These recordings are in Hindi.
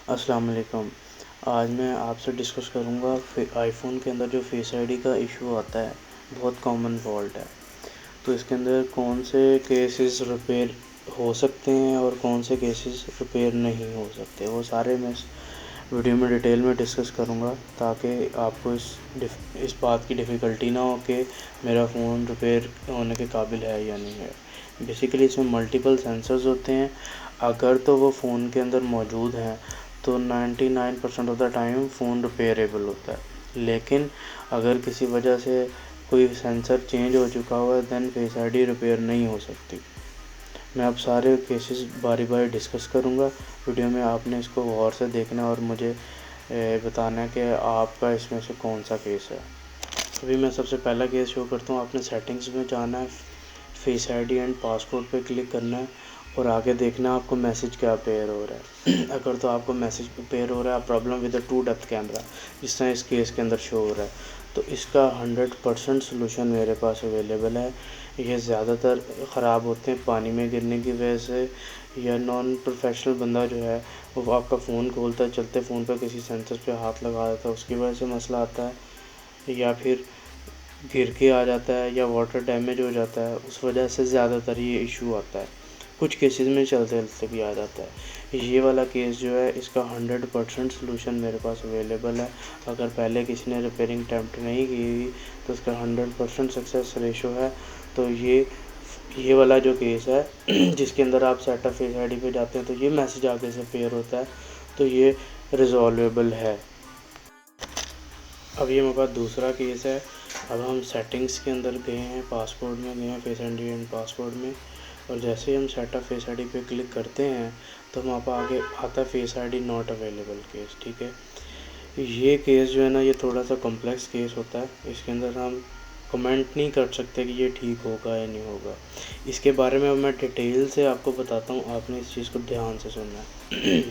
अस्सलाम वालेकुम। आज मैं आपसे डिस्कस करूँगा आईफ़ोन के अंदर जो फेस आईडी का इशू आता है, बहुत कॉमन फॉल्ट है। तो इसके अंदर कौन से केसेस रिपेयर हो सकते हैं और कौन से केसेस रिपेयर नहीं हो सकते, वो सारे मैं इस वीडियो में डिटेल में डिस्कस करूँगा, ताकि आपको इस बात की डिफ़िकल्टी ना हो कि मेरा फ़ोन रिपेयर होने के काबिल है या नहीं है। बेसिकली इसमें मल्टीपल सेंसर्स होते हैं। अगर तो वो फ़ोन के अंदर मौजूद हैं तो 99% of the time phone repairable होता है। लेकिन अगर किसी वजह से कोई सेंसर चेंज हो चुका हुआ है, देन फेस आईडी रिपेयर नहीं हो सकती। मैं अब सारे केसेस बारी बारी डिस्कस करूँगा। वीडियो में आपने इसको गौर से देखना है और मुझे बताना है कि आपका इसमें से कौन सा केस है। अभी मैं सबसे पहला केस शो करता हूँ। आपने सेटिंग्स में जाना है, फेस आईडी एंड पासवर्ड पे क्लिक करना है और आगे देखना है आपको मैसेज क्या अपेयर हो रहा है। अगर तो आपको मैसेज अपेयर हो रहा है problem with two depth camera, जिस तरह इस केस के अंदर शो हो रहा है, तो इसका 100% सोल्यूशन मेरे पास अवेलेबल है। ये ज़्यादातर ख़राब होते हैं पानी में गिरने की वजह से, या नॉन प्रोफेशनल बंदा जो है वो आपका फ़ोन खोलता है, चलते फ़ोन पर किसी सेंसर पे हाथ लगा देता है, उसकी वजह से मसला आता है, या फिर गिर के आ जाता है, या वाटर डैमेज हो जाता है, उस वजह से ज़्यादातर ये इशू आता है। कुछ केसेस में चलते चलते भी आ जाता है। ये वाला केस जो है इसका 100% सोल्यूशन मेरे पास अवेलेबल है। अगर पहले किसी ने रिपेयरिंग अटेम्प्ट नहीं की हुई तो उसका 100% सक्सेस रेशो है। तो ये वाला जो केस है जिसके अंदर आप सेटअप फेस आईडी पे जाते हैं तो ये मैसेज आगे से अपेयर होता है, तो ये रिजॉल्वेबल है। अब ये मेरे पास दूसरा केस है। अब हम सेटिंग्स के अंदर गए हैं, पासवर्ड में गए हैं, फेस आईडी एंड पासवर्ड में, और जैसे ही हम सेटअप फेस आईडी पे क्लिक करते हैं तो वहाँ पर आगे आता है face ID not available case. ठीक है, ये केस जो है ना, ये थोड़ा सा कॉम्प्लेक्स केस होता है। इसके अंदर हम कमेंट नहीं कर सकते कि ये ठीक होगा या नहीं होगा। इसके बारे में अब मैं डिटेल से आपको बताता हूँ, आपने इस चीज़ को ध्यान से सुनना है।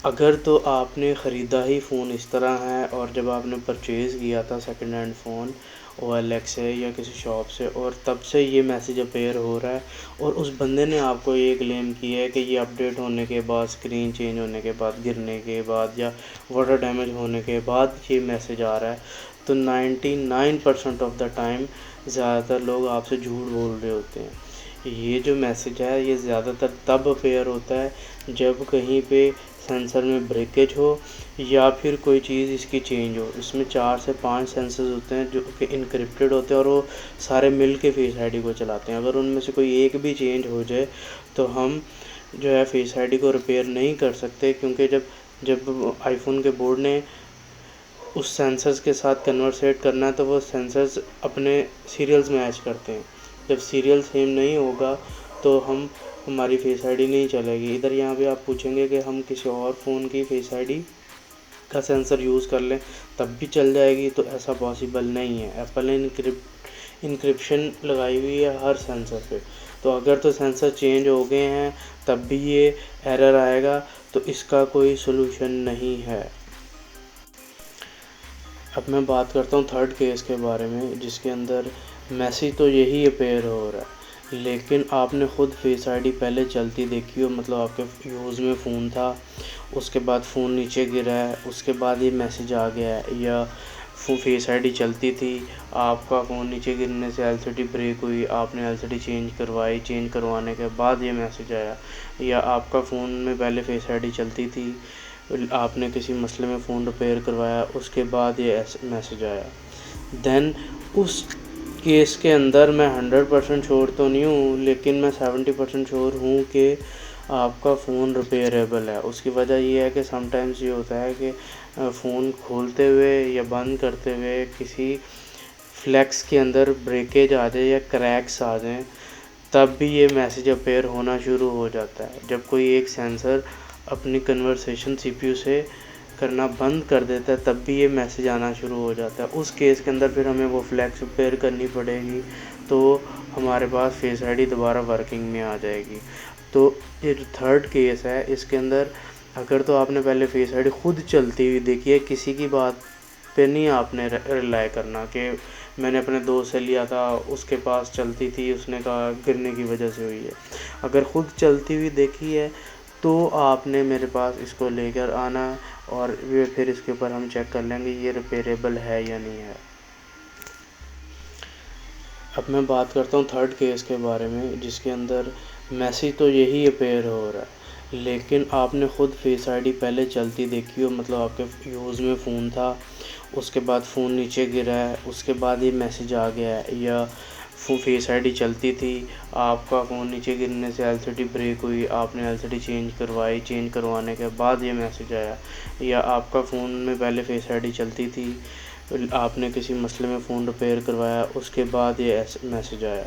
अगर तो आपने ख़रीदा ही फ़ोन इस तरह है, और जब आपने परचेज़ किया था सेकंड हैंड फ़ोन OLX से या किसी शॉप से, और तब से ये मैसेज अपेयर हो रहा है, और उस बंदे ने आपको ये क्लेम किया है कि ये अपडेट होने के बाद, स्क्रीन चेंज होने के बाद, गिरने के बाद या वाटर डैमेज होने के बाद ये मैसेज आ रहा है, तो 99% ऑफ़ द टाइम ज़्यादातर लोग आपसे झूठ बोल रहे होते हैं। ये जो मैसेज है ये ज़्यादातर तब अपेयर होता है जब कहीं पे सेंसर में ब्रेकेज हो या फिर कोई चीज़ इसकी चेंज हो। इसमें 4 से 5 सेंसर्स होते हैं जो कि इनक्रिप्टेड होते हैं, और वो सारे मिल के फेस आईडी को चलाते हैं। अगर उनमें से कोई एक भी चेंज हो जाए तो हम जो है फेस आईडी को रिपेयर नहीं कर सकते, क्योंकि जब आईफोन के बोर्ड ने उस सेंसर्स के साथ कन्वर्सेट करना है तो वो सेंसर्स अपने सीरियल्स मैच करते हैं। जब सीरियल सेम नहीं होगा तो हमारी फेस आईडी नहीं चलेगी। इधर यहाँ पे आप पूछेंगे कि हम किसी और फ़ोन की फेस आईडी का सेंसर यूज़ कर लें तब भी चल जाएगी, तो ऐसा पॉसिबल नहीं है। एप्पल ने इनक्रिप्शन लगाई हुई है हर सेंसर पे, तो अगर तो सेंसर चेंज हो गए हैं तब भी ये एरर आएगा, तो इसका कोई सोल्यूशन नहीं है। अब मैं बात करता हूँ थर्ड केस के बारे में, जिसके अंदर मैसेज तो यही अपेयर हो रहा है, लेकिन आपने ख़ुद फेस आईडी पहले चलती देखी हो, मतलब आपके यूज़ में फ़ोन था, उसके बाद फ़ोन नीचे गिरा है, उसके बाद ये मैसेज आ गया है, या फेस आईडी चलती थी, आपका फ़ोन नीचे गिरने से एलसीडी ब्रेक हुई, आपने एलसीडी चेंज करवाई, चेंज करवाने के बाद ये मैसेज आया, या आपका फ़ोन में पहले फेस आईडी चलती थी, आपने किसी मसले में फ़ोन रिपेयर करवाया, उसके बाद ये मैसेज आया। देन उस केस के अंदर मैं 100% श्योर तो नहीं हूँ, लेकिन मैं 70% श्योर हूँ कि आपका फ़ोन रिपेयरेबल है। उसकी वजह ये है कि समटाइम्स ये होता है कि फ़ोन खोलते हुए या बंद करते हुए किसी फ्लैक्स के अंदर ब्रेकेज आ जाए या क्रैक्स आ जाएँ, तब भी ये मैसेज अपेयर होना शुरू हो जाता है। जब कोई एक सेंसर अपनी कन्वर्सेशन सीपीयू से करना बंद कर देता है तब भी ये मैसेज आना शुरू हो जाता है। उस केस के अंदर फिर हमें वो फ्लैग्स रिपेयर करनी पड़ेगी, तो हमारे पास फेस आईडी दोबारा वर्किंग में आ जाएगी। तो ये जो थर्ड केस है इसके अंदर अगर तो आपने पहले फेस आईडी खुद चलती हुई देखी है, किसी की बात पे नहीं आपने रिलाई करना कि मैंने अपने दोस्त से लिया था, उसके पास चलती थी, उसने कहा गिरने की वजह से हुई है। अगर खुद चलती हुई देखी है तो आपने मेरे पास इसको लेकर आना है और ये फिर इसके ऊपर हम चेक कर लेंगे ये रिपेयरेबल है या नहीं है। अब मैं बात करता हूँ थर्ड केस के बारे में, जिसके अंदर मैसेज तो यही अपीयर हो रहा है, लेकिन आपने ख़ुद फेस आईडी पहले चलती देखी हो, मतलब आपके यूज़ में फ़ोन था, उसके बाद फ़ोन नीचे गिरा है, उसके बाद ये मैसेज आ गया है, या फेस आईडी चलती थी, आपका फ़ोन नीचे गिरने से एलसीडी ब्रेक हुई, आपने एलसीडी चेंज करवाई, चेंज करवाने के बाद ये मैसेज आया, या आपका फ़ोन में पहले फेस आईडी चलती थी, आपने किसी मसले में फ़ोन रिपेयर करवाया, उसके बाद ये मैसेज आया।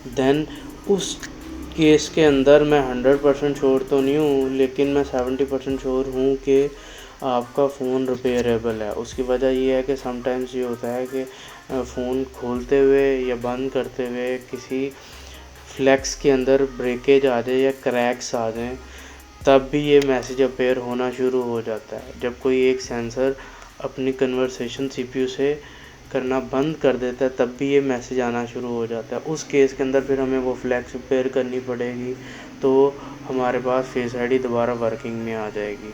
देन उस केस के अंदर मैं 100% श्योर तो नहीं हूँ, लेकिन मैं 70% श्योर हूँ कि आपका फ़ोन रिपेयरेबल है। उसकी वजह ये है कि समटाइम्स ये होता है कि फ़ोन खोलते हुए या बंद करते हुए किसी फ्लैक्स के अंदर ब्रेकेज आ जाए या क्रैक्स आ जाएँ, तब भी ये मैसेज अपीयर होना शुरू हो जाता है। जब कोई एक सेंसर अपनी कन्वर्सेशन सीपीयू से करना बंद कर देता है, तब भी ये मैसेज आना शुरू हो जाता है। उस केस के अंदर फिर हमें वो फ्लैग्स रिपेयर करनी पड़ेगी, तो हमारे पास फेस आईडी दोबारा वर्किंग में आ जाएगी।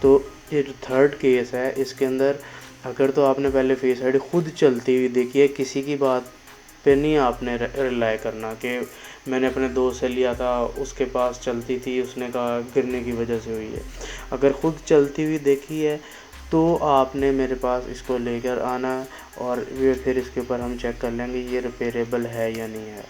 तो ये जो थर्ड केस है, इसके अंदर अगर तो आपने पहले फेस आईडी खुद चलती हुई देखी है, किसी की बात पे नहीं आपने रिलाई करना कि मैंने अपने दोस्त से लिया था, उसके पास चलती थी, उसने कहा गिरने की वजह से हुई है। अगर खुद चलती हुई देखी है तो आपने मेरे पास इसको लेकर आना है और ये फिर इसके ऊपर हम चेक कर लेंगे ये रिपेयरेबल है या नहीं है।